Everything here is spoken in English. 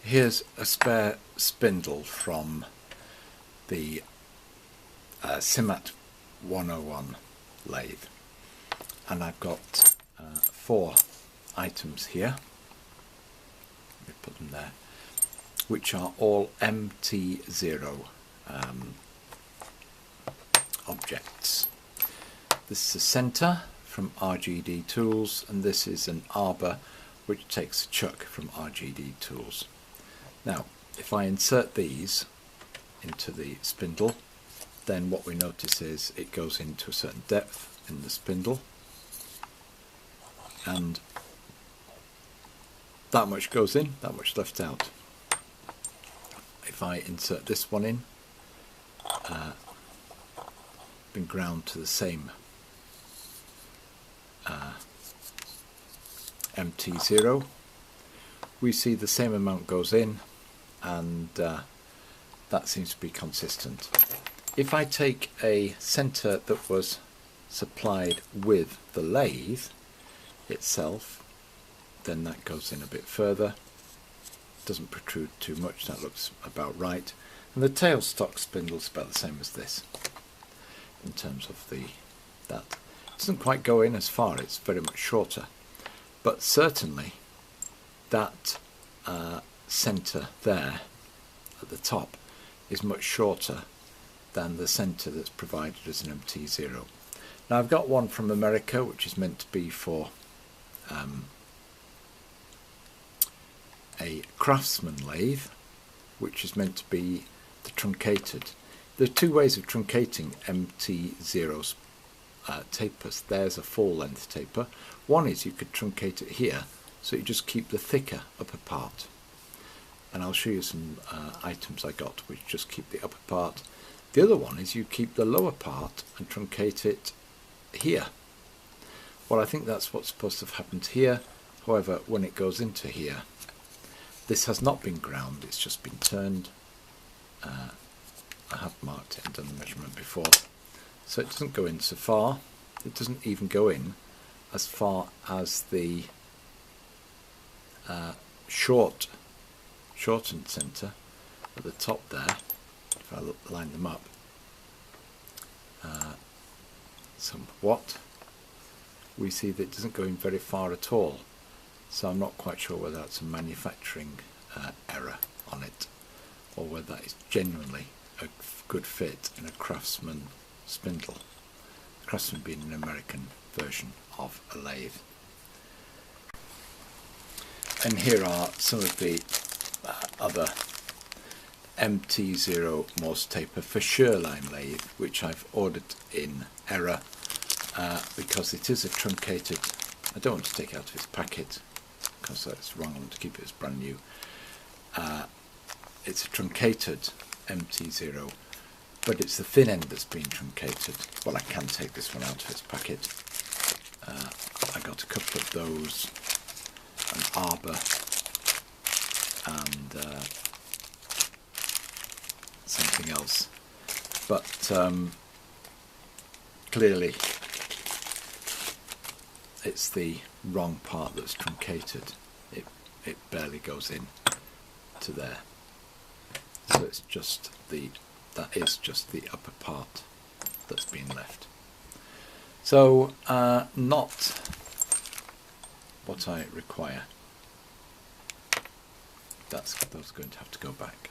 Here's a spare spindle from the Simat 101 lathe, and I've got 4 items here. Let me put them there, which are all MT0 objects. This is a centre from RGD Tools, and this is an arbor which takes a chuck from RGD Tools. Now, if I insert these into the spindle, then what we notice is it goes into a certain depth in the spindle, and that much goes in, that much left out. If I insert this one in, been ground to the same MT0, we see the same amount goes in, and that seems to be consistent. If I take a centre that was supplied with the lathe itself, then that goes in a bit further, doesn't protrude too much, that looks about right, and the tailstock spindle is about the same as this in terms of that. It doesn't quite go in as far, it's very much shorter, but certainly that centre there at the top is much shorter than the centre that's provided as an MT0. Now I've got one from America which is meant to be for a craftsman lathe, which is meant to be the truncated. There are 2 ways of truncating MT0's tapers. There's a full length taper. One is you could truncate it here, so you just keep the thicker upper part. And I'll show you some items I got which just keep the upper part. The other one is you keep the lower part and truncate it here. Well, I think that's what's supposed to have happened here. However, when it goes into here, this has not been ground, it's just been turned. I have marked it and done the measurement before. So it doesn't go in so far. It doesn't even go in as far as the shortened centre at the top there. If I line them up somewhat, we see that it doesn't go in very far at all. So I'm not quite sure whether that's a manufacturing error on it, or whether that is genuinely a good fit in a craftsman spindle. Craftsman being an American version of a lathe. And here are some of the other MT0 Morse taper for Sherline lathe, which I've ordered in error because it is a truncated. I don't want to take it out of its packet because that's wrong. I want to keep it as brand new. It's a truncated MT0, but it's the thin end that's been truncated. Well, I can take this one out of its packet. I got a couple of those, an arbor, and something else, but clearly it's the wrong part that's truncated. It barely goes in to there, so it's just that is just the upper part that's been left. So not what I require. Those are going to have to go back.